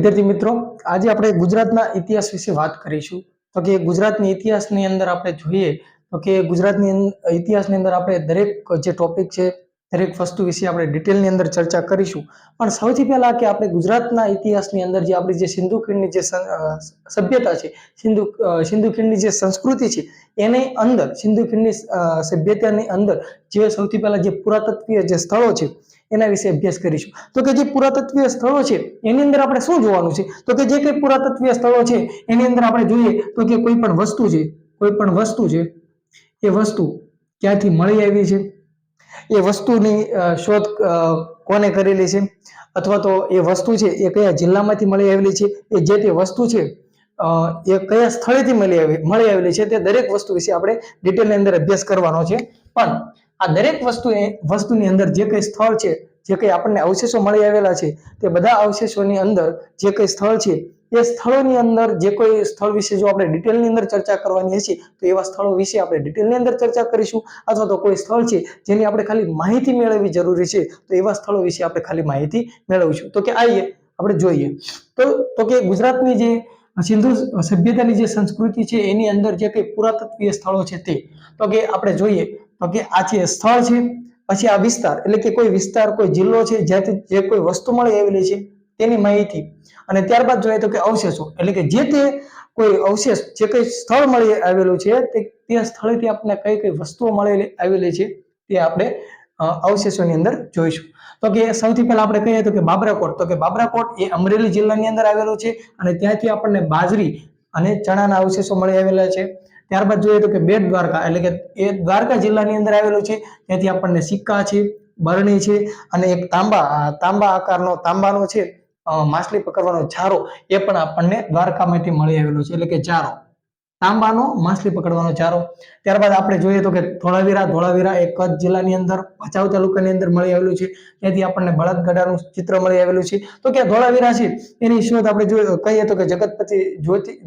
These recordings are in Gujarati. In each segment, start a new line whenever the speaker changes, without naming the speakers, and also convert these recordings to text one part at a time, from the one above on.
વિદ્યાર્થી મિત્રો, આજે આપણે ગુજરાતના ઇતિહાસ વિશે વાત કરીશું. તો કે ગુજરાતની ઇતિહાસની અંદર આપણે જોઈએ તો કે ગુજરાતની ઇતિહાસની અંદર આપણે દરેક જે ટોપિક છે દરેક વસ્તુ વિશે આપણે ડિટેલની અંદર ચર્ચા કરીશું. પણ સૌથી પહેલા કે આપણે ગુજરાતના ઇતિહાસની અંદર જે આપણી જે સિંધુ ખીણની જે સભ્યતા છે, સિંધુ ખીણની જે સંસ્કૃતિ છે, એની અંદર સિંધુ ખીણની સભ્યતાની અંદર જે સૌથી પહેલા જે પુરાતત્વીય જે સ્થળો છે એના વિશે અભ્યાસ કરીશું. તો કે જે પુરાતત્વીય સ્થળો છે એની અંદર આપણે શું જોવાનું છે? તો કે જે કઈ પુરાતત્વીય સ્થળો છે એની અંદર આપણે જોઈએ તો કે કોઈ પણ વસ્તુ છે એ વસ્તુ ક્યાંથી મળી આવી છે, એ વસ્તુની શોધ કોને કરેલી છે, અથવા તો એ વસ્તુ છે એ કયા જિલ્લામાંથી મળી આવેલી છે, એ જે તે વસ્તુ છે એ કયા સ્થળેથી મળી આવેલી છે, તે દરેક વસ્તુ વિશે આપણે ડિટેલની અંદર અભ્યાસ કરવાનો છે. પણ આ દરેક વસ્તુની અંદર જે કઈ સ્થળ છે, જે કઈ આપણને અવશેષો મળી આવેલા છે, તે બધા અવશેષોની અંદર જે કઈ સ્થળ છે એ સ્થળોની અંદર જે કોઈ સ્થળ વિશે જો આપણે ડિટેલની અંદર ચર્ચા કરવાની હશે તો એવા સ્થળો વિશે આપણે ડિટેલની અંદર ચર્ચા કરીશું. અથવા તો કોઈ સ્થળ છે જેની આપણે ખાલી માહિતી મેળવવી જરૂરી છે તો એવા સ્થળો વિશે આપણે ખાલી માહિતી મેળવીશું. તો કે આઈએ આપણે જોઈએ તો કે ગુજરાતની જે સિંધુ સભ્યતાની જે સંસ્કૃતિ છે એની અંદર જે કઈ પુરાતત્વીય સ્થળો છે તે તો કે આપણે જોઈએ તો કે આ છે સ્થળ છે, પછી આ વિસ્તાર એટલે કે કોઈ વિસ્તાર, કોઈ જિલ્લો છે જ્યાંથી જે કોઈ વસ્તુ મળી આવેલી છે તેની માહિતી, અને ત્યારબાદ જોઈએ તો કે અવશેષો એટલે કે જે તે કોઈ અવશેષ જે કઈ સ્થળ મળી આવેલું છે તે સ્થળેથી આપણને કઈ કઈ વસ્તુઓ મળી આવેલી છે તે આપણે અવશેષોની અંદર જોઈશું. તો કે સૌથી પહેલા આપણે કહીએ તો કે બાબરાકોટ. તો કે બાબરાકોટ એ અમરેલી જિલ્લાની અંદર આવેલું છે અને ત્યાંથી આપણને બાજરી અને ચણાના અવશેષો મળી આવેલા છે. ત્યારબાદ જોઈએ તો કે બેટ દ્વારકા એટલે કે એ દ્વારકા જિલ્લાની અંદર આવેલું છે, ત્યાંથી આપણને સિક્કા છે, બરણી છે અને એક તાંબા આકારનો તાંબાનો છે માછલી પકડવાનો જારો એ પણ આપણને દ્વારકામાંથી મળી આવેલું છે, એટલે કે જારો, તાંબાનો માછલી પકડવાનો જારો. ત્યારબાદ આપણે જોઈએ તો કે ધોળાવીરા એ કચ્છ જિલ્લાની અંદર ભચાઉ તાલુકાની અંદર મળી આવેલું છે, ત્યાંથી આપણને બળદગાડાનું ચિત્ર મળી આવેલું છે. તો કે ધોળાવીરા છે એની શોધ આપણે કહીએ તો કે જગતપતિ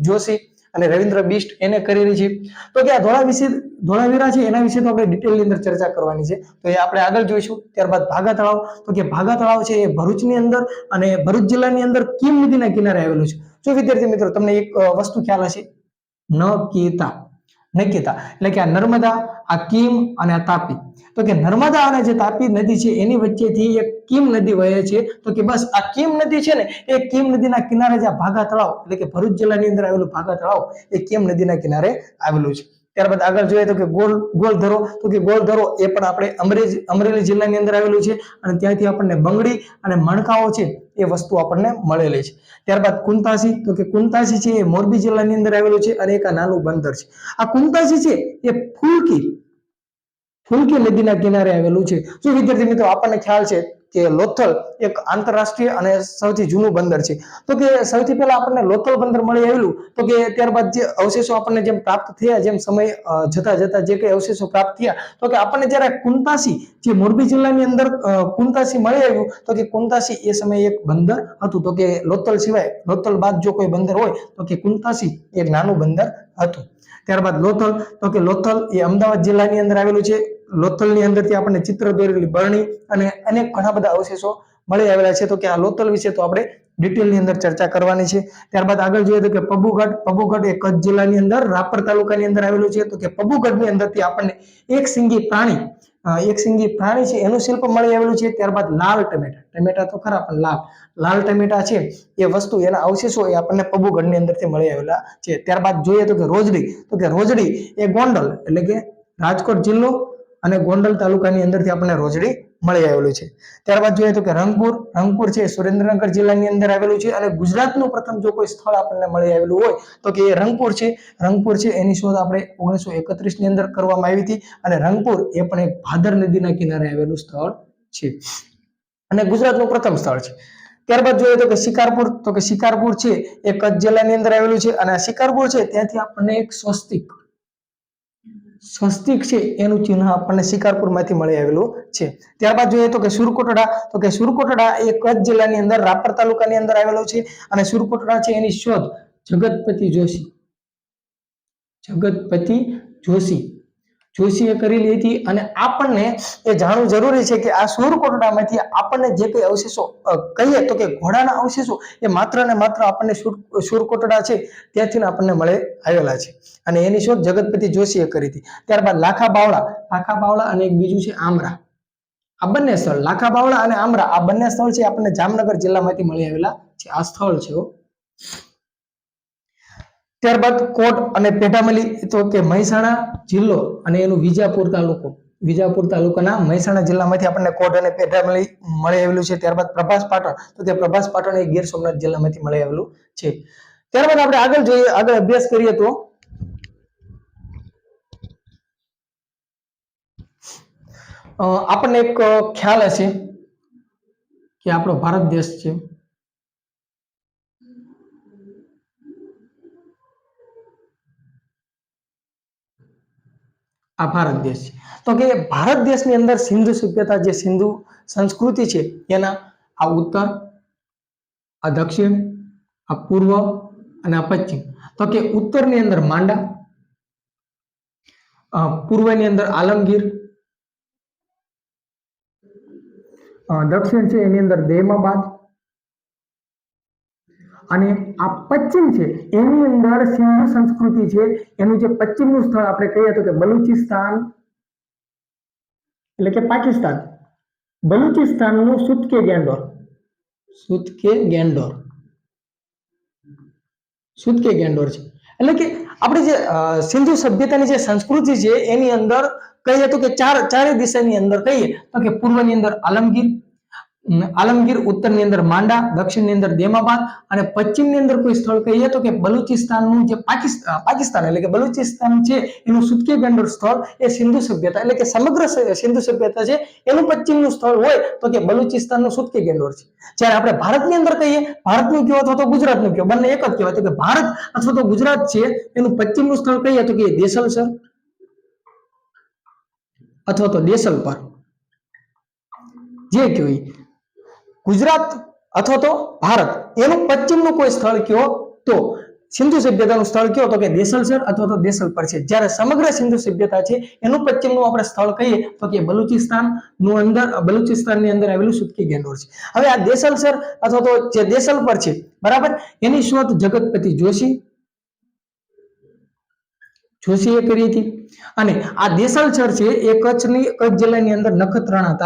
જોશી અને રવિન્દ્ર બિષ્ટ એને કરેલી છે. તો કે આ ધોળાવીરા છે એના વિશે તો આપણે ડિટેલની અંદર ચર્ચા કરવાની છે, તો એ આપણે આગળ જોઈશું. ત્યારબાદ ભાગા તળાવ. તો કે ભાગા તળાવ છે એ ભરૂચની અંદર અને ભરૂચ જિલ્લાની અંદર કીમ નદીના કિનારે આવેલું છે. જો વિદ્યાર્થી મિત્રો તમને એક વસ્તુ ખ્યાલ હશે, નકેતા એટલે કે આ નર્મદા, આ કીમ અને આ તાપી. તો કે નર્મદા અને જે તાપી નદી છે એની વચ્ચેથી એક કીમ નદી વહે છે. તો કે બસ આ કીમ નદી છે ને એ કીમ નદીના કિનારે જે ભાગા તળાવ એટલે કે ભરૂચ જિલ્લાની અંદર આવેલું ભાગા તળાવ એ કીમ નદીના કિનારે આવેલું છે. ત્યારબાદ આગળ જોઈએ તો કે ગોલધરો. તો કે ગોલધરો એ પણ આપણે અમરેલી જિલ્લાની અંદર આવેલું છે અને ત્યાંથી આપણને બંગડી અને મણકાઓ છે એ વસ્તુ આપણને મળેલી છે. ત્યારબાદ કુંતાસી. તો કે કુંતાસી છે એ મોરબી જિલ્લાની અંદર આવેલું છે અને એક આ નાનું બંદર છે. આ કુંતાસી છે એ ફુલકી નદીના કિનારે આવેલું છે. જો વિદ્યાર્થી મિત્રો આપણને ખ્યાલ છે કે લોથલ એક આંતરરાષ્ટ્રીય અને સૌથી જૂનું બંદર છે. તો કે સૌથી પહેલા આપણને લોથલ બંદર મળી આવેલું. તો કે ત્યારબાદ જે અવશેષો આપણને જેમ પ્રાપ્ત થયા, જેમ સમય જતા જે કઈ અવશેષો પ્રાપ્ત થયા, તો કે આપણને જયારે કુંતાસી જે મોરબી જિલ્લાની અંદર કુંતાસી મળી આવ્યું તો કે કુંતાસી એ સમયે એક બંદર હતું. તો કે લોથલ સિવાય, લોથલ બાદ જો કોઈ બંદર હોય તો કે કુંતાસી એક નાનું બંદર હતું. ત્યારબાદ લોથલ. તો કે લોથલ એ અમદાવાદ જિલ્લાની અંદર આવેલું છે. લોથલની અંદરથી આપણને ચિત્ર દોરેલી બરણી અને અનેક ઘણા બધા અવશેષો મળી આવેલા છે. તો કે આ લોથલ વિશે તો આપણે ડિટેલની અંદર ચર્ચા કરવાની છે. ત્યારબાદ આગળ જોઈએ તો કે પબુગઢ એ કચ્છ જિલ્લાની અંદર રાપર તાલુકાની અંદર આવેલું છે. તો કે પબુગઢની અંદરથી આપણને એક સિંગી પ્રાણી છે એનું શિલ્પ મળી આવેલું છે. ત્યારબાદ લાલ ટમેટા તો ખરા પણ લાલ ટમેટા છે એ વસ્તુ, એના અવશેષો એ આપણને પબુગઢની અંદરથી મળી આવેલા છે. ત્યારબાદ જોઈએ તો કે રોજડી. તો કે રોજડી એ ગોંડલ એટલે કે રાજકોટ જિલ્લો અને ગોંડલ તાલુકાની અંદરથી આપણને રોજડી મળી આવેલું છે. ત્યારબાદ જોઈએ તો કે રંગપુર છે સુરેન્દ્રનગર જિલ્લાની અંદર આવેલું છે અને ગુજરાતનું પ્રથમ જો કોઈ સ્થળ આપણને મળી આવેલું હોય તો કે એ રંગપુર છે એની શોધ આપણે 1931 ની અંદર કરવામાં આવી હતી અને રંગપુર એ પણ એક ભાદર નદીના કિનારે આવેલું સ્થળ છે અને ગુજરાતનું પ્રથમ સ્થળ છે. ત્યારબાદ જોઈએ તો કે શિકારપુર. તો કે શિકારપુર છે એ કચ્છ જિલ્લાની અંદર આવેલું છે અને આ શિકારપુર છે ત્યાંથી આપણને એક સ્વસ્તિક છે એનું ચિહ્ન આપણને શિકારપુરમાંથી મળી આવેલું છે. ત્યારબાદ જોઈએ તો કે સુરકોટડા. તો કે સુરકોટડા એ કચ્છ જિલ્લાની અંદર રાપર તાલુકાની અંદર આવેલું છે અને સુરકોટડા છે એની શોધ જગતપતિ જોશી જોશીએ કરેલી હતી અને આપણને એ જાણવું જરૂરી છે કે આ સૂરકોટડામાંથી આપણને જે કઈ અવશેષો કહીએ તો કે ઘોડાના અવશેષો એ માત્ર ને માત્ર આપણને સૂરકોટડા છે ત્યાંથી આપણને મળે આવેલા છે અને એની શોધ જગતપતિ જોશીએ કરી હતી. ત્યારબાદ લાખા બાવળા અને એક બીજું છે આમરા. આ બંને સ્થળ લાખા બાવળા અને આમરા આ બંને સ્થળ છે આપણને જામનગર જિલ્લામાંથી મળી આવેલા છે. આ સ્થળ છે. ત્યારબાદ કોટ અને પેઢામલી તો કે મહેસાણા જિલ્લો અને એનું વિજાપુર તાલુકાના મહેસાણા જિલ્લામાંથી આપણને કોટ અને પેઢામલી મળી આવેલું છે. ત્યારબાદ પ્રભાસ પાટણ તો તે પ્રભાસ પાટણ એ ગીર સોમનાથ જિલ્લામાંથી મળી આવેલું છે. ત્યારબાદ આપણે આગળ જોઈએ, આગળ અભ્યાસ કરીએ તો આપણને એક ખ્યાલ હશે કે આપણો ભારત દેશ છે આ ભારત દેશ છે તો કે ભારત દેશની અંદર સિંધુ સભ્યતા જે સિંધુ સંસ્કૃતિ છે એના આ ઉત્તર, આ દક્ષિણ, આ પૂર્વ અને આ પશ્ચિમ. તો કે ઉત્તરની અંદર માંડા, પૂર્વની અંદર આલમગીર, દક્ષિણ છે એની અંદર દહેમાબાદ અને આ પશ્ચિમ છે એની અંદર સિંધુ સંસ્કૃતિ છે. એનું જે પશ્ચિમનું સ્થળ આપણે કહીએ તો કે બલુચિસ્તાન એટલે કે પાકિસ્તાન, બલુચિસ્તાનનું સુતકે ગેંડોર છે. એટલે કે આપણે જે સિંધુ સભ્યતાની જે સંસ્કૃતિ છે એની અંદર કહીએ તો કે ચારે દિશાની અંદર કહીએ તો કે પૂર્વની અંદર આલમગીર, ઉત્તરની અંદર માંડા, દક્ષિણની અંદર દહેમાબાદ અને પશ્ચિમની અંદર કોઈ સ્થળ કહીએ તો કે બલુચિસ્તાનનું જે પાકિસ્તાન એટલે કે બલુચિસ્તાન છે એનું સુતકે ગેંડોર સ્થળ એ સિંધુ સભ્યતા એટલે કે સમગ્ર સિંધુ સભ્યતા છે એનું પશ્ચિમનું સ્થળ હોય તો કે બલુચિસ્તાનનું સુતકે ગેંડોર છે. જ્યારે આપણે ભારતની અંદર કહીએ, ભારતનું કયો અથવા તો ગુજરાતનું કયો બંને એક જ કહેવાય તો કે ભારત અથવા તો ગુજરાત છે એનું પશ્ચિમનું સ્થળ કહીએ તો કે દેસલસર અથવા તો દેસલપર જે કહેવાય ગુજરાત અથવા તો ભારત એનું પશ્ચિમનું કોઈ સ્થળ કયો તો સિંધુ સભ્યતાનું સ્થળ કયો તો કે દેસલસર અથવા તો દેસલપર છે. જ્યારે સમગ્ર સિંધુ સભ્યતા છે એનું પશ્ચિમનું આપણે સ્થળ કહીએ તો કે બલુચિસ્તાનની અંદર આવેલું સુતકે ગેંડોર છે. હવે આ દેસલસર અથવા તો જે દેસલપર છે બરાબર એની શોધ જગતપતિ જોશીએ કરી હતી અને આ દેસલસર છે એ કચ્છ જિલ્લાની અંદર નખત્રાણા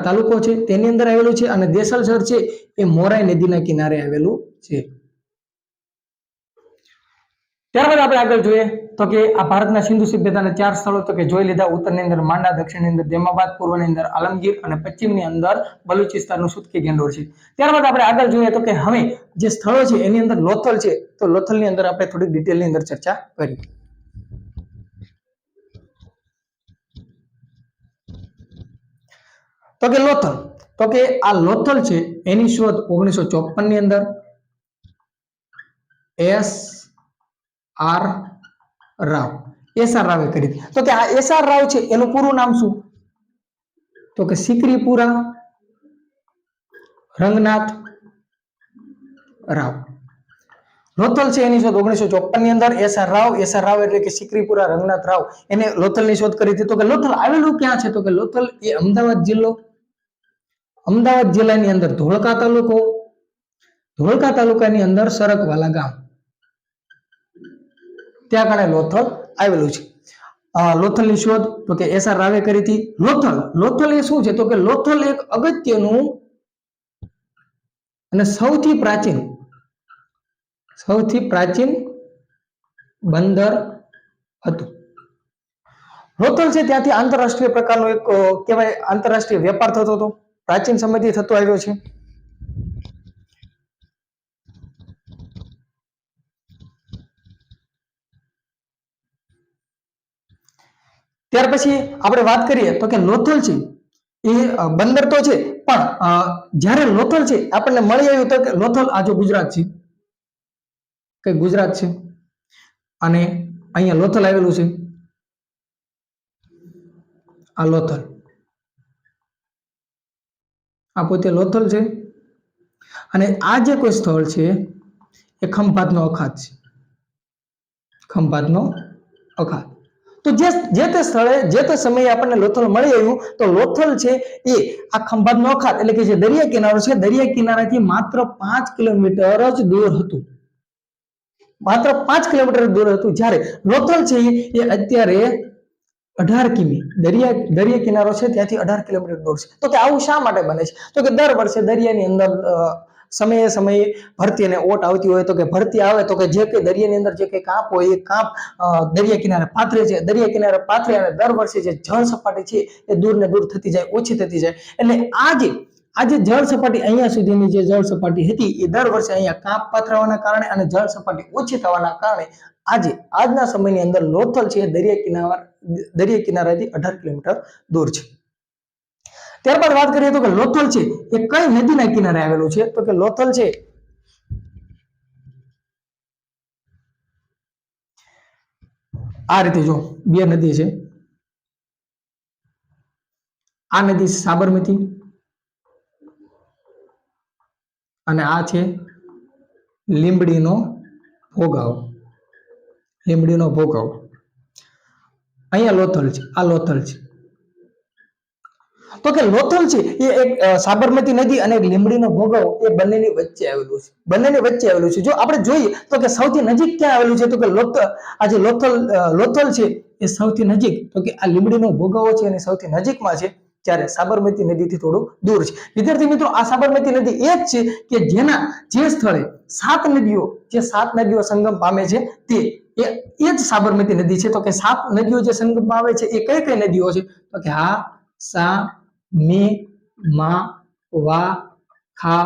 તાલુકો છે તેની અંદર આવેલું છે અને દેસલસર છે એ મોરાઈ નદીના કિનારે આવેલું છે. ત્યારબાદ આપણે આગળ જોઈએ તો કે આ ભારતના સિંધુ સભ્યતાના 4 સ્થળો તો કે જોઈ લીધા. ઉત્તરની અંદર માંડા, દક્ષિણની અંદર દહેમાબાદ, પૂર્વની અંદર આલમગીર અને પશ્ચિમની અંદર બલુચિસ્તાનનું સુતકે ગેંડોર છે. ત્યારબાદ આપણે આગળ જોઈએ તો કે હવે જે સ્થળો છે એની અંદર લોથલ છે તો લોથલની અંદર આપણે થોડી ડિટેલની અંદર ચર્ચા કરી. તો કે આ લોથલ છે એની શોધ 1954 ની અંદર એસ.આર. રાવે કરી. તો કે આ એસ.આર. રાવ છે એનું પૂરું નામ શું તો કે સિકરીપુરા રંગનાથ રાવ. લોથલ છે એની શોધ 1954 ની અંદર એસ.આર. રાવ એટલે કે સિકરીપુરા રંગનાથ રાવ એને લોથલની શોધ કરી હતી. તો કે લોથલ આવેલું ક્યાં છે તો કે લોથલ એ અમદાવાદ જિલ્લાની અંદર ધોળકા તાલુકાની અંદર સરકવાલા ગામ ત્યાં કણે લોથલ આવેલું છે. લોથલની શોધ તો કે એસ.આર. રાવે કરી હતી. લોથલ એ શું છે તો કે લોથલ એક અગત્યનું અને સૌથી પ્રાચીન બંદર હતું. લોથલ છે ત્યાંથી આંતરરાષ્ટ્રીય પ્રકારનો એક કહેવાય આંતરરાષ્ટ્રીય વેપાર થતો હતો, પ્રાચીન સમયથી થતો આવ્યો છે. ત્યાર પછી આપણે વાત કરીએ તો કે લોથલ છે એ બંદર તો છે પણ જ્યારે લોથલ છે આપણને મળી આવ્યું તો કે લોથલ આજે ગુજરાત છે અને અહીંયા લોથલ આવેલું છે. આ લોથલ આ પોતે લોથલ છે અને આ જે કોઈ સ્થળ છે એ ખંભાતનો અખાત. તો જે તે સ્થળે જે તે સમયે આપણને લોથલ મળી આવ્યું તો લોથલ છે એ આ ખંભાતનો અખાત એટલે કે જે દરિયા કિનારો છે દરિયા કિનારાથી માત્ર 5 કિલોમીટર જ દૂર હતું. માત્ર 5 કિલોમીટર દૂર હતું. જ્યારે લોથલ છે એ અત્યારે 18 કિમી દરિયા કિનારો છે ત્યાંથી 18 કિલોમીટર દૂર છે. તો કે આવું શા માટે બને છે? તો કે દર વર્ષે દરિયાની અંદર સમયે ભરતી અને ઓટ આવતી હોય તો કે ભરતી આવે તો કે જે કે દરિયાની અંદર જે કઈ કાપ હોય એ કાપ દરિયા કિનારે પાથરે છે. દરિયા કિનારે પાથરે અને દર વર્ષે જે જળ સપાટી છે એ દૂર ને દૂર થતી જાય, ઓછી થતી જાય. એટલે આજે જળ સપાટી અહીંયા સુધીની જે જળ સપાટી હતી એ દર વર્ષે અહીંયા કાપ પાથરવાના કારણે અને જળ સપાટી ઓછી થવાના કારણે આજના સમયની અંદર લોથલ છે દરિયા કિનારાથી 18 કિલોમીટર દૂર છે. ત્યારબાદ વાત કરીએ તો કે લોથલ છે એ કઈ નદીના કિનારે આવેલું છે? તો કે લોથલ છે આ રીતે જો બે નદી છે. આ નદી સાબરમતી અને આ છે લીંબડીનો ભોગાવ. અહીંયા લોથલ છે, આ લોથલ છે. તો કે લોથલ છે એ એક સાબરમતી નદી અને લીંબડીનો ભોગાવ એ બંનેની વચ્ચે આવેલું છે. જો આપણે જોઈએ તો કે સૌથી નજીક ક્યાં આવેલું છે? તો કે લોથલ છે એ સૌથી નજીક તો કે આ લીંબડીનો ભોગાવો છે એની સૌથી નજીકમાં છે, જ્યારે સાબરમતી નદીથી થોડું દૂર છે. વિદ્યાર્થી મિત્રો, આ સાબરમતી નદી એ જ છે કે જે સ્થળે 7 નદીઓ સંગમ પામે છે એ જ સાબરમતી નદી છે. તો કે 7 નદીઓ જે સંગમ પામે છે એ કઈ નદીઓ છે? તો કે હા, સા, મે, મા, વા, ખા,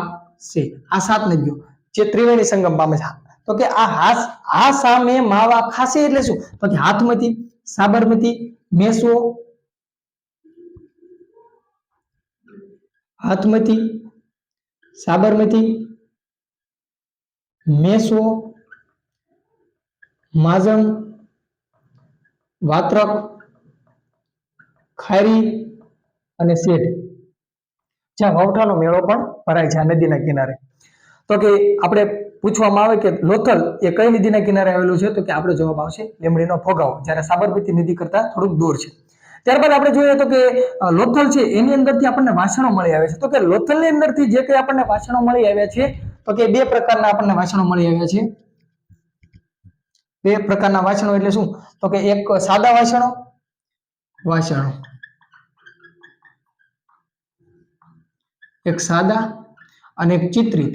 સે. આ 7 નદીઓ જે ત્રિવેણી સંગમ પામે છે. તો કે આ સા, મે, મા, વા, ખા, સે એટલે શું? તો કે હાથમતી, સાબરમતી, મેસો, માઝણ, વાત્રક, ખારી અને શેઠ. જ્યાં વવઠાનો મેળો પણ ભરાય છે આ નદીના કિનારે. તો કે આપણે પૂછવામાં આવે કે લોથલ એ કઈ નદીના કિનારે આવેલું છે? તો કે આપણો જવાબ આવશે લીંબડીનો ભોગાવો, જ્યારે સાબરમતી નદી કરતા થોડુંક દૂર છે. ત્યારબાદ આપણે જોઈએ તો કે લોથલ છે એની અંદરથી આપણને વાસણો મળી આવે છે. તો કે લોથલની અંદરથી જે કંઈ આપણને વાસણો મળી આવ્યા છે તો કે 2 પ્રકારના આપણને વાસણો મળી આવ્યા છે. 2 પ્રકારના વાસણો એટલે શું? તો કે એક સાદા વાસણો એક સાદા અને એક ચિત્રિત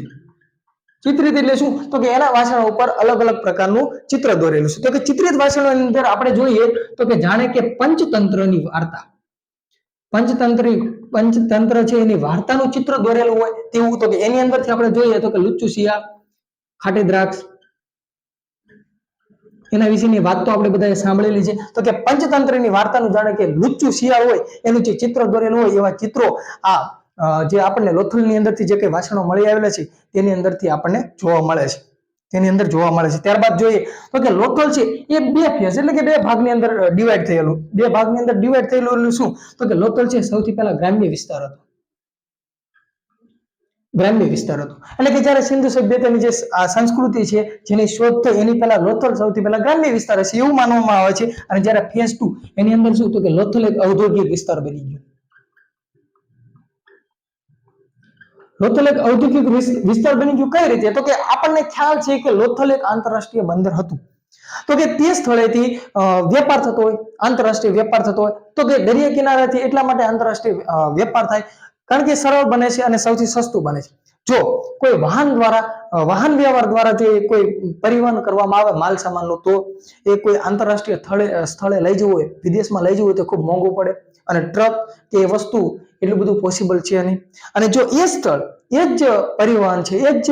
એટલે શું? તો કે એના વાસણો ઉપર અલગ અલગ પ્રકારનું ચિત્ર દોરેલું છે. તો કે ચિત્રિત વાસણોની અંદર આપણે જોઈએ તો કે જાણે કે પંચતંત્રની વાર્તા, પંચતંત્ર છે એની વાર્તાનું ચિત્ર દોરેલું હોય તેવું. તો કે એની અંદરથી આપણે જોઈએ તો કે લુચ્ચું શિયાળ, ખાટી દ્રાક્ષ, એના વિશેની વાત તો આપણે બધાએ સાંભળેલી છે. તો કે પંચતંત્રની વાર્તાનું જાણે કે લુચ્ચું શિયાળ હોય એનું જે ચિત્ર દોરેલું હોય એવા ચિત્રો જે આપણને લોથલની અંદરથી જે કંઈ વાસણો મળી આવેલા છે તેની અંદરથી આપણને જોવા મળે છે. ત્યારબાદ જોઈએ તો કે લોથલ છે એ 2 ફેઝ એટલે કે 2 ભાગની અંદર ડિવાઈડ થયેલું. 2 ભાગની અંદર ડિવાઈડ થયેલું એટલે શું? તો કે લોથલ છે સૌથી પહેલા ગ્રામ્ય વિસ્તાર હતો. એટલે કે જ્યારે સિંધુ સભ્યતાની જે સંસ્કૃતિ છે જેની શોધ થઈ એની પહેલા લોથલ સૌથી પહેલા ગ્રામ્ય વિસ્તાર હશે એવું માનવામાં આવે છે. અને જ્યારે ફેઝ 2 એની અંદર શું? તો કે લોથલ એક ઔદ્યોગિક વિસ્તાર બની ગયો. કઈ રીતે? તો કે આપણને ખ્યાલ છે કે લોથલ એક આંતરરાષ્ટ્રીય બંદર હતું. તો કે તે સ્થળેથી વેપાર થતો હોય, આંતરરાષ્ટ્રીય વેપાર થતો હોય. તો કે દરિયા કિનારાથી એટલા માટે આંતરરાષ્ટ્રીય વેપાર થાય કારણ કે સરળ બને છે અને સૌથી સસ્તું બને છે. જો કોઈ વાહન વ્યવહાર દ્વારા જે કોઈ પરિવહન કરવામાં આવે માલ સામાનનું તો એ કોઈ આંતરરાષ્ટ્રીય સ્થળે લઈ જવું હોય, વિદેશમાં લઈ જવું હોય તો ખૂબ મોંઘું પડે અને ટ્રક કે વસ્તુ એટલું બધું પોસિબલ છે નહીં. અને જો એ સ્થળ એ જ પરિવહન છે એ જ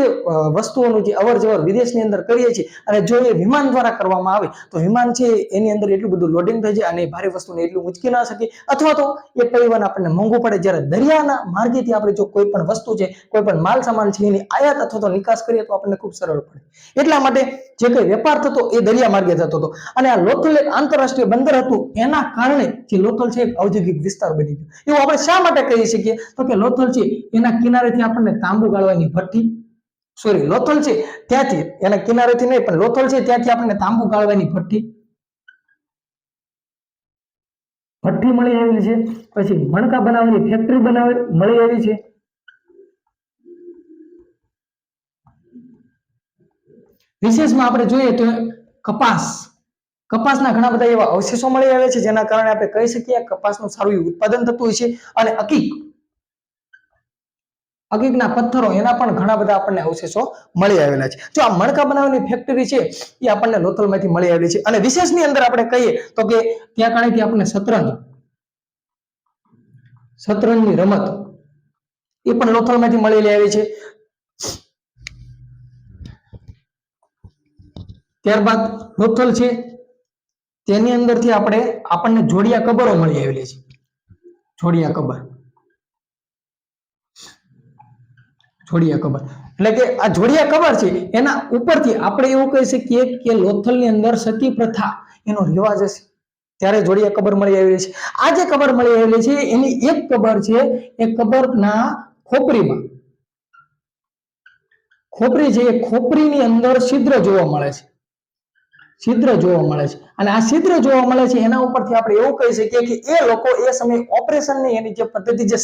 વસ્તુઓનું જે અવર જવર વિદેશની અંદર કરીએ છીએ અને જો એ વિમાન દ્વારા કરવામાં આવે તો વિમાન છે એની અંદર એટલું બધું લોડિંગ થઈ જાય અને ભારે વસ્તુને એટલું ઉંચકી ના શકે અથવા તો એ પરિવહન આપણને મોંઘું પડે. જ્યારે દરિયાના માર્ગેથી આપણે જો કોઈ પણ વસ્તુ છે, કોઈ પણ માલ સામાન છે એની આયાત અથવા તો નિકાસ કરીએ તો આપણને ખૂબ સરળ પડે. એટલા માટે જે કંઈ વેપાર થતો એ દરિયા માર્ગે થતો હતો. અને આ લોથલ એક આંતરરાષ્ટ્રીય બંદર હતું એના કારણે જે લોથલ છે એક ઔદ્યોગિક વિસ્તાર બની ગયો. એવું આપણે શા માટે કહી શકીએ? તો કે લોથલ છે એના કિનારેથી આપણને તાંબુ ગાળવાની ભઠ્ઠી લોથલ છે ત્યાંથી એના કિનારેથી નહીં પણ લોથલ છે ત્યાંથી આપણને તાંબુ ગાળવાની ભઠ્ઠી ભઠ્ઠી મળી આવેલી છે, પછી મણકા બનાવવાની ફેક્ટરી મળી આવી છે, વિશેષમાં આપણે જોઈએ તો કપાસના ઘણા બધા એવા અવશેષો મળી આવે છે જેના કારણે આપણે કહી શકીએ કપાસનું સારું ઉત્પાદન થતું હોય છે, અને અકીકના પથ્થરો એના પણ ઘણા બધા આપણને અવશેષો મળી આવેલા છે. જો આ મણકા બનાવવાની ફેક્ટરી છે એ આપણને લોથલમાંથી મળી આવેલી છે. અને વિશેષની અંદર આપણે કહીએ તો કે ત્યાં કારણેથી આપણને શતરંજની રમત એ પણ લોથલમાંથી મળેલી આવી છે. ત્યારબાદ લોથલ છે તેની અંદરથી આપણને જોડિયા કબરો મળી આવેલી છે. જોડિયા કબર એટલે કે આ જોડિયા કબર છે એના ઉપરથી આપણે એવું કહી શકીએ કે લોથલની અંદર સતી પ્રથા એનો રિવાજ હશે ત્યારે જોડિયા કબર મળી આવેલી છે. આ જે કબર મળી આવેલી છે એની એક કબર છે એ કબરના ખોપરી છે, એ ખોપરીની અંદર છિદ્ર જોવા મળે છે. અને આ છિદ્ર જોવા મળે છે એના ઉપરથી આપણે એવું કહી શકીએ કે એ લોકો એ સમયે ઓપરેશનની એની જે પદ્ધતિ, જે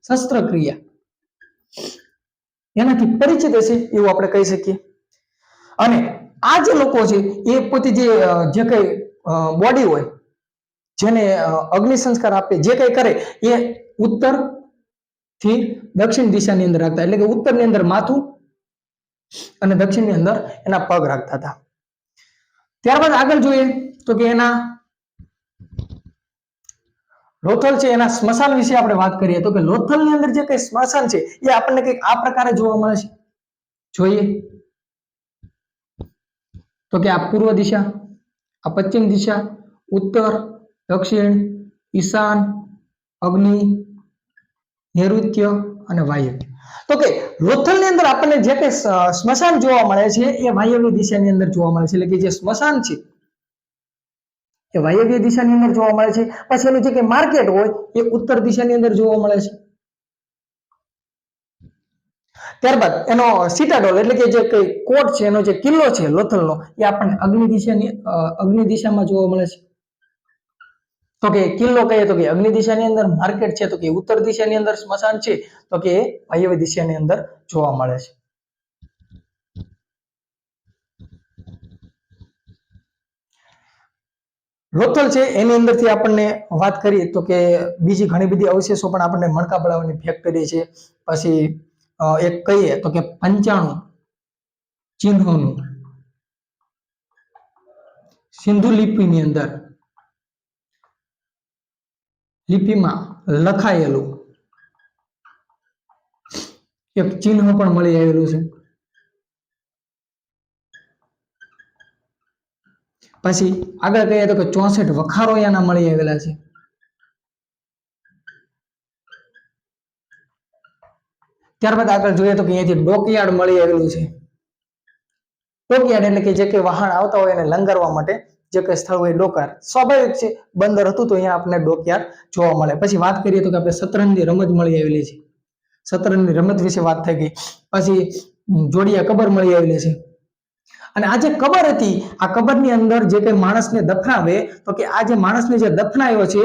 શસ્ત્રક્રિયા એનાથી પરિચિત હશે એવું આપણે કહી શકીએ. અને આ જે લોકો છે એ પોતે જે કઈ બોડી હોય જેને અગ્નિ સંસ્કાર આપે જે કઈ કરે એ ઉત્તર થી દક્ષિણ દિશાની અંદર રાખતા, એટલે કે ઉત્તરની અંદર માથું અને દક્ષિણની અંદર એના પગ રાખતા હતા. ત્યારબાદ આગળ જોઈએ તો કે એના લોથલ છે એના સ્મશાન વિશે આપણે વાત કરીએ તો કે લોથલની અંદર જે કઈ સ્મશાન છે એ આપણને કઈક આ પ્રકારે જોવા મળે છે. જોઈએ તો કે આ પૂર્વ દિશા, આ પશ્ચિમ દિશા, ઉત્તર, દક્ષિણ, ઈશાન, અગ્નિ, નૈઋત્ય અને વાયવ્ય. તો કે લોથલની અંદર આપણને જે કઈ સ્મશાન જોવા મળે છે એ વાયવ્ય દિશાની અંદર જોવા મળે છે. એટલે કે જે સ્મશાન છે એ વાયવ્ય દિશાની અંદર જોવા મળે છે. પછી એનું જે કઈ માર્કેટ હોય એ ઉત્તર દિશાની અંદર જોવા મળે છે. ત્યારબાદ એનો સિટાડોલ એટલે કે જે કઈ કોટ છે, એનો જે કિલ્લો છે લોથલનો, એ આપણને અગ્નિ દિશામાં જોવા મળે છે. તો કે કિલ્લો કહીએ તો કે અગ્નિ દિશાની અંદર, માર્કેટ છે તો કે ઉત્તર દિશાની અંદર, સ્મશાન છે તો કે વાયવ્ય દિશાની અંદર જોવા મળે છે. લોથલ છે એની અંદરથી આપણને વાત કરીએ તો કે બીજી ઘણી બધી અવશેષો પણ આપણને મણકા બનાવવાની ફેક્ટરી છે, પછી એક કહીએ તો કે 95 ચિહ્નોનું સિંધુ લિપિમાં લખાયેલું એક ચિહ્ન પણ મળી આવેલું છે. પછી આગળ કહીએ તો કે 64 વખારોયાના મળી આવેલા છે. ત્યારબાદ આગળ જોઈએ તો કે અહીંયાથી ડોકયાર્ડ મળી આવેલું છે. ડોકયાર્ડ એટલે કે જે કઈ વાહન આવતા હોય એને લંગરવા માટે જે કઈ સ્થળ હોય ડોકયાર્ડ. સ્વાભાવિક છે, બંદર હતું તો અહીંયા આપણે ડોકયાર્ડ જોવા મળે. પછી વાત કરીએ તો કે આપણે શતરંજની રમત મળી આવેલી છે. શતરંજની રમત વિશે વાત થઈ ગઈ. પછી જોડિયા કબર મળી આવેલી છે. અને આ જે કબર હતી, આ કબરની અંદર જે કઈ માણસને દફનાવે તો કે આ જે માણસને જે દફનાયો છે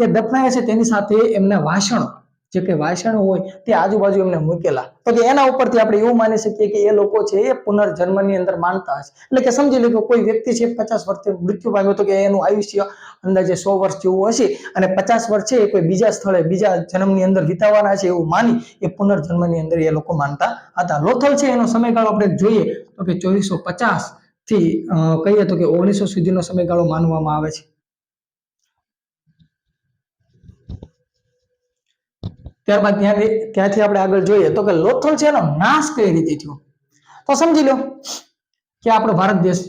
એ દફનાયા છે તેની સાથે એમના વાસણો, જે કઈ વાસણો હોય તે આજુબાજુ એમને મૂકેલા, તો કે એના ઉપરથી આપણે એવું માની શકીએ કે એ લોકો છે એ પુનર્જન્મની અંદર માનતા હશે. એટલે કે સમજી લો કે કોઈ વ્યક્તિ છે 50 વર્ષે મૃત્યુ પામ્યો તો કે એનું આયુષ્ય અંદાજે 100 વર્ષ જેવું હશે, અને 50 વર્ષ છે એ કોઈ બીજા સ્થળે બીજા જન્મની અંદર વિતાવવાના છે એવું માની એ પુનર્જન્મની અંદર એ લોકો માનતા હતા. લોથલ છે એનો સમયગાળો આપણે જોઈએ તો કે 2450 થી કહીએ તો કે 1900 સુધીનો સમયગાળો માનવામાં આવે છે. ત્યારબાદ ત્યાંથી આપણે આગળ જોઈએ તો કે લોથલ છે એનો નાશ કઈ રીતે થયો, તો સમજી લો કે આપણો ભારત દેશ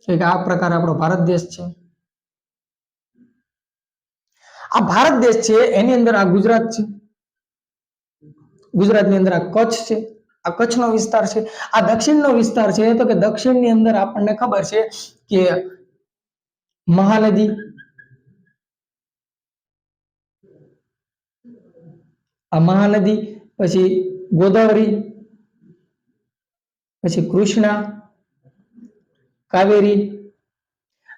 છે કે આ પ્રકાર આપણો ભારત દેશ છે. આ ભારત દેશ છે એની અંદર આ ગુજરાત છે, ગુજરાતની અંદર આ કચ્છ છે, આ કચ્છનો વિસ્તાર છે. આ દક્ષિણનો વિસ્તાર છે તો કે દક્ષિણની અંદર આપણને ખબર છે કે મહાનદી, આ મહાનદી, પછી ગોદાવરી, પછી કૃષ્ણા, કાવેરી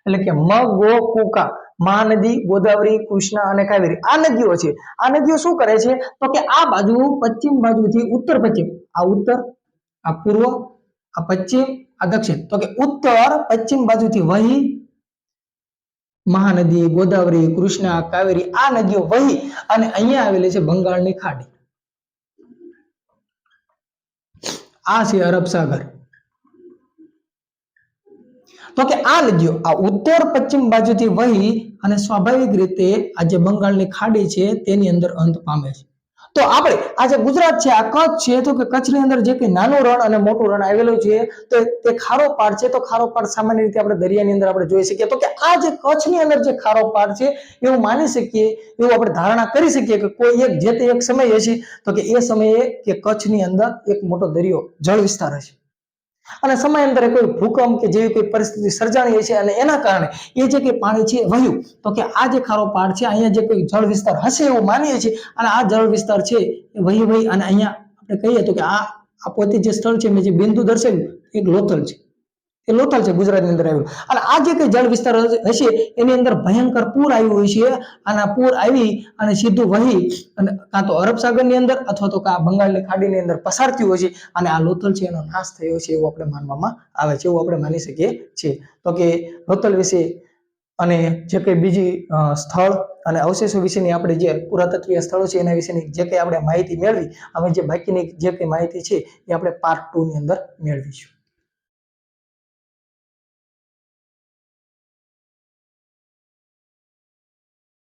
એટલે કે મ ગો કુકા, મહાનદી, ગોદાવરી, કૃષ્ણા અને કાવેરી આ નદીઓ છે. આ નદીઓ શું કરે છે તો કે આ બાજુ પશ્ચિમ બાજુથી ઉત્તર પશ્ચિમ, આ ઉત્તર, આ પૂર્વ, આ પશ્ચિમ, આ દક્ષિણ, તો કે ઉત્તર પશ્ચિમ બાજુથી વહી મહાનદી, ગોદાવરી, કૃષ્ણા, કાવેરી આ નદીઓ વહી અને અહીંયા આવેલી છે બંગાળની ખાડી. આ છે અરબ સાગર. તો કે આ નદીઓ આ ઉત્તર પશ્ચિમ બાજુથી વહી અને સ્વાભાવિક રીતે આ જે બંગાળની ખાડી છે તેની અંદર અંત પામે છે. તો આપણે આ જે ગુજરાત છે, આ કચ્છ છે, તો કે કચ્છની અંદર જે કંઈ નાનું રણ અને મોટું રણ આવેલું છે તો તે ખારો પાડ છે. તો ખારો પાડ સામાન્ય રીતે આપણે દરિયાની અંદર આપણે જોઈ શકીએ. તો કે આ જે કચ્છની અંદર જે ખારો પાડ છે એવું માની શકીએ, એવું આપણે ધારણા કરી શકીએ કે કોઈ એક જે તે એક સમય હશે તો કે એ સમયે કે કચ્છની અંદર એક મોટો દરિયો જળ વિસ્તાર હશે અને સમયાંતરે કોઈ ભૂકંપ કે જેવી કોઈ પરિસ્થિતિ સર્જાણી હશે અને એના કારણે એ જે કંઈ પાણી છે વહ્યું તો કે આ જે ખારો પાડ છે અહીંયા જે કોઈ જળ વિસ્તાર હશે એવું માનીએ છીએ અને આ જળ વિસ્તાર છે એ વહી અને અહીંયા આપણે કહીએ તો કે આ પોતે જે સ્થળ છે મેં જે બિંદુ દર્શાવ્યું એક લોથલ છે. એ લોથલ છે ગુજરાતની અંદર આવેલું અને આ જે કઈ જળ વિસ્તાર હશે એની અંદર ભયંકર પૂર આવ્યું હોય છે અને આ પૂર આવી અને સીધું વહી અને કાં તો અરબ સાગરની અંદર અથવા તો આ બંગાળની ખાડીની અંદર પસાર થયું હોય છે અને આ લોથલ છે એનો નાશ થયો છે એવું આપણે માનવામાં આવે છે, એવું આપણે માની શકીએ છીએ. તો કે લોથલ વિશે અને જે કંઈ બીજી સ્થળ અને અવશેષો વિશેની આપણે જે પુરાતત્વીય સ્થળો છે એના વિશેની જે કંઈ આપણે માહિતી મેળવી, હવે જે બાકીની જે કંઈ માહિતી છે એ આપણે પાર્ટ 2 ની અંદર મેળવીશું.